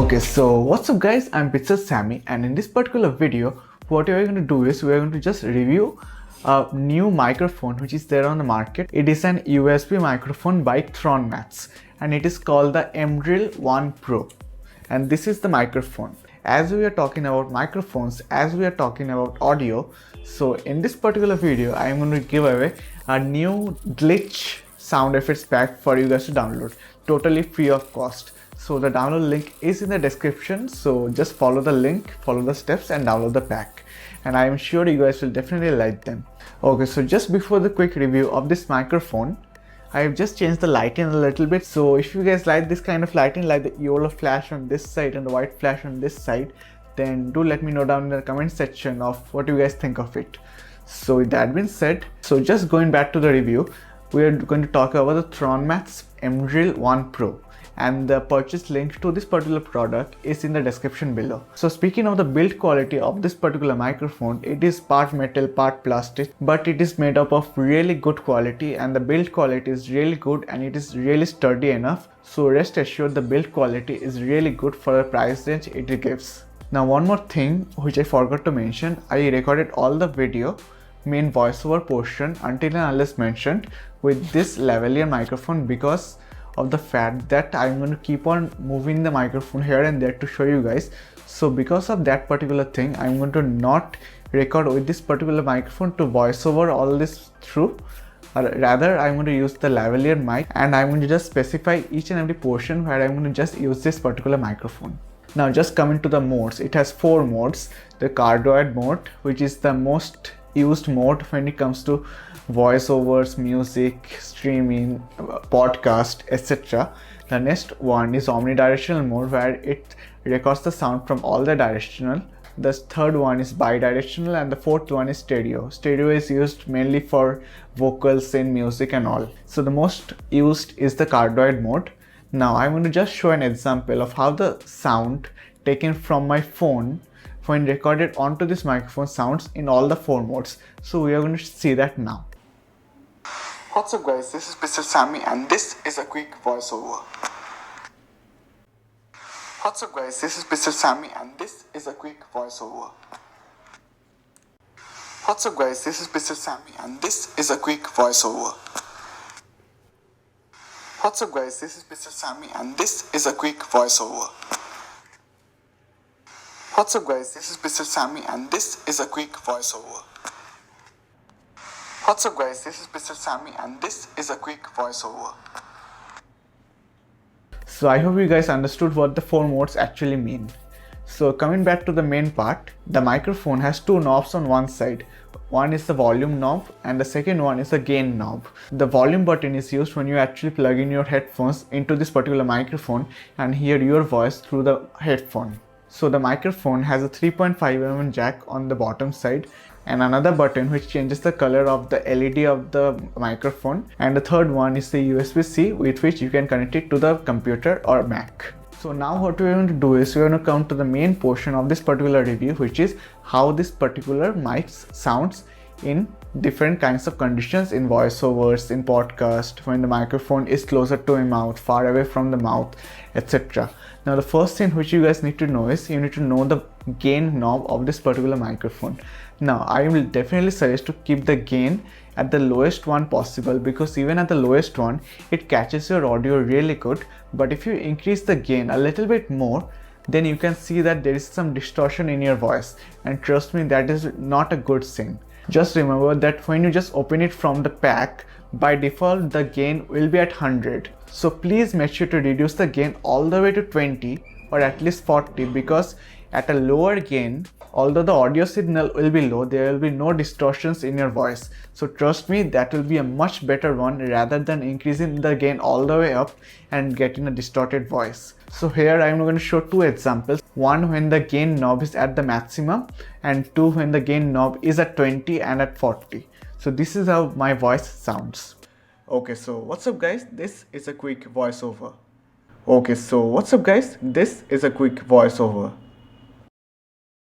Okay, so what's up guys, I'm Pixel Sammy, and in this particular video what we're going to do is we're going to just review a new microphone which is there on the market. It is an USB microphone by Tronmatch and it is called the Emdrill One Pro, and this is the microphone. As we are talking about microphones, as we are talking about audio, so in this particular video I am going to give away a new glitch sound effects pack for you guys to download totally free of cost. So the download link is in the description, so just follow the link, follow the steps and download the pack, and I am sure you guys will definitely like them. Okay, so just before the quick review of this microphone, I have just changed the lighting a little bit. So if you guys like this kind of lighting, like the yellow flash on this side and the white flash on this side, then do let me know down in the comment section of what you guys think of it. So with that being said, so just going back to the review, we are going to talk about the Tronmatch Emdrill One Pro, and the purchase link to this particular product is in the description below. So speaking of the build quality of this particular microphone, it is part metal, part plastic, but it is made up of really good quality, and the build quality is really good and it is really sturdy enough. So rest assured the build quality is really good for the price range it gives. Now one more thing which I forgot to mention, I recorded all the video main voiceover portion until and unless mentioned with this lavalier microphone because of the fact that I'm going to keep on moving the microphone here and there to show you guys. So because of that particular thing, I'm going to not record with this particular microphone to voice over all this through. Rather, I'm going to use the lavalier mic and I'm going to just specify each and every portion where I'm going to just use this particular microphone. Now just coming to the modes, it has 4 modes. The cardioid mode, which is the most used mode when it comes to voiceovers, music, streaming, podcast, etc. The next one is omnidirectional mode, where it records the sound from all the directional. The third one is bidirectional, and the fourth one is stereo. Stereo is used mainly for vocals in music and all. So the most used is the cardioid mode. Now I'm going to just show an example of how the sound taken from my phone when recorded onto this microphone sounds in all the 4 modes. So we are going to see that now. What's up guys, this is Mr. Sammy and this is a quick voiceover. What's up guys, this is Mr. Sammy and this is a quick voiceover. What's up guys, this is Mr. Sammy and this is a quick voiceover. What's up guys, this is Mr. Sammy and this is a quick voiceover. What's up guys, this is Mr. Sammy and this is a quick voiceover. What's up guys, this is Mr. Sammy and this is a quick voiceover. So I hope you guys understood what the 4 modes actually mean. So coming back to the main part, the microphone has 2 knobs on one side. One is the volume knob and the second one is the gain knob. The volume button is used when you actually plug in your headphones into this particular microphone and hear your voice through the headphone. So the microphone has a 3.5mm jack on the bottom side and another button which changes the color of the LED of the microphone, and the third one is the USB-C with which you can connect it to the computer or Mac. So now what we're going to do is we're going to come to the main portion of this particular review, which is how this particular mic sounds in different kinds of conditions, in voiceovers, in podcast, when the microphone is closer to my mouth, far away from the mouth, etc. Now the first thing which you guys need to know is you need to know the gain knob of this particular microphone. Now I will definitely suggest to keep the gain at the lowest one possible, because even at the lowest one it catches your audio really good, but if you increase the gain a little bit more, then you can see that there is some distortion in your voice, and trust me, that is not a good thing. Just remember that when you just open it from the pack, by default the gain will be at 100. So please make sure to reduce the gain all the way to 20 or at least 40, because at a lower gain, although the audio signal will be low, there will be no distortions in your voice. So trust me, that will be a much better one rather than increasing the gain all the way up and getting a distorted voice. So here I am going to show 2 examples. One when the gain knob is at the maximum, and 2 when the gain knob is at 20 and at 40. So this is how my voice sounds. Okay, so what's up guys, this is a quick voiceover. Okay, so what's up guys, this is a quick voiceover.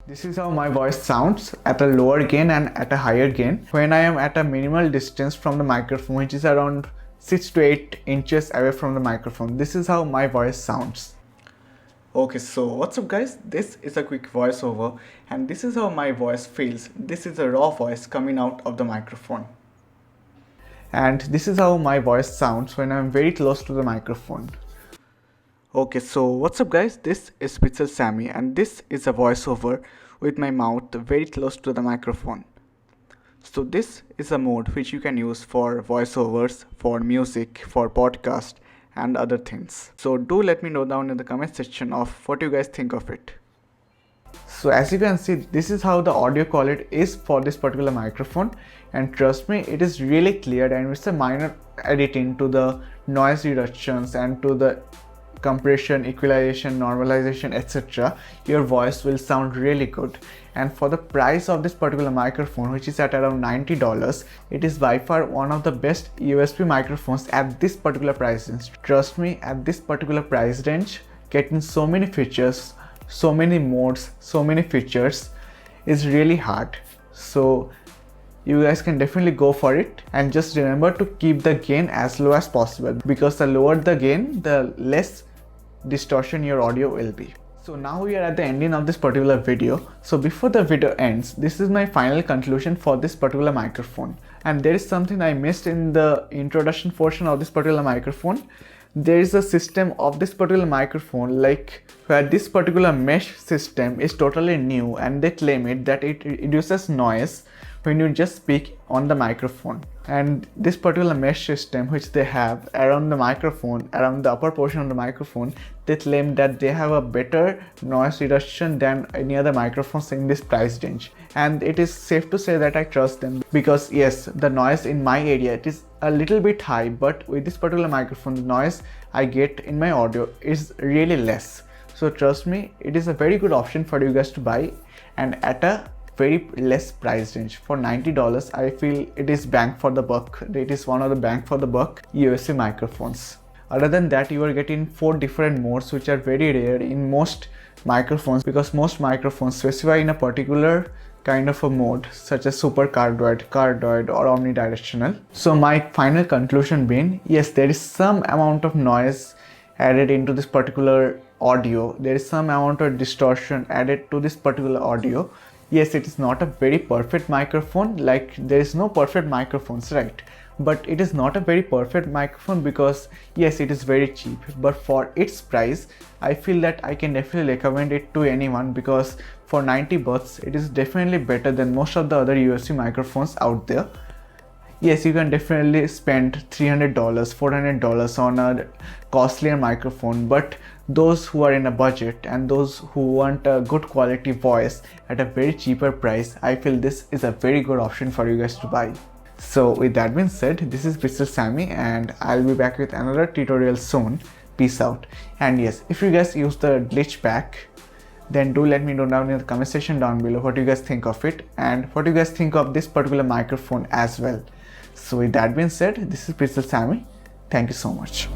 This is how my voice sounds at a lower gain and at a higher gain when I am at a minimal distance from the microphone, which is around 6 to 8 inches away from the microphone. This is how my voice sounds. Okay, so what's up guys? This is a quick voiceover and this is how my voice feels. This is a raw voice coming out of the microphone. And this is how my voice sounds when I'm very close to the microphone. Okay, so what's up guys? This is Pixel Sammy and this is a voiceover with my mouth very close to the microphone. So this is a mode which you can use for voiceovers, for music, for podcast and other things. So do let me know down in the comment section of what you guys think of it. So as you can see, this is how the audio quality is for this particular microphone, and trust me, it is really clear and it's a minor editing to the noise reductions and to the compression, equalization, normalization, etc. Your voice will sound really good. And for the price of this particular microphone, which is at around $90, it is by far one of the best USB microphones at this particular price range. Trust me, at this particular price range, getting so many features, so many modes, so many features is really hard. So you guys can definitely go for it, and just remember to keep the gain as low as possible, because the lower the gain, the less distortion your audio will be. So now we are at the ending of this particular video. So before the video ends, this is my final conclusion for this particular microphone. And there is something I missed in the introduction portion of this particular microphone. There is a system of this particular microphone, like where this particular mesh system is totally new, and they claim it that it reduces noise when you just speak on the microphone. And this particular mesh system which they have around the microphone, around the upper portion of the microphone, they claim that they have a better noise reduction than any other microphones in this price range. And it is safe to say that I trust them, because yes, the noise in my area, it is a little bit high, but with this particular microphone, the noise I get in my audio is really less. So trust me, it is a very good option for you guys to buy, and at a very less price range. For $90, I feel it is bang for the buck. It is one of the bang for the buck USB microphones. Other than that, you are getting 4 different modes which are very rare in most microphones, because most microphones specify in a particular kind of a mode, such as super cardioid, cardioid or omnidirectional. So my final conclusion being, yes, there is some amount of noise added into this particular audio. There is some amount of distortion added to this particular audio. Yes, it is not a very perfect microphone, like there is no perfect microphones, right? But it is not a very perfect microphone because yes, it is very cheap, but for its price, I feel that I can definitely recommend it to anyone, because for 90 bucks, it is definitely better than most of the other USB microphones out there. Yes, you can definitely spend $300, $400 on a costlier microphone, but those who are in a budget and those who want a good quality voice at a very cheaper price, I feel this is a very good option for you guys to buy. So with that being said, this is Mr. Sammy and I'll be back with another tutorial soon. Peace out. And yes, if you guys use the glitch pack, then do let me know down in the comment section down below what you guys think of it and what you guys think of this particular microphone as well. So with that being said, this is Pixel Sammy. Thank you so much.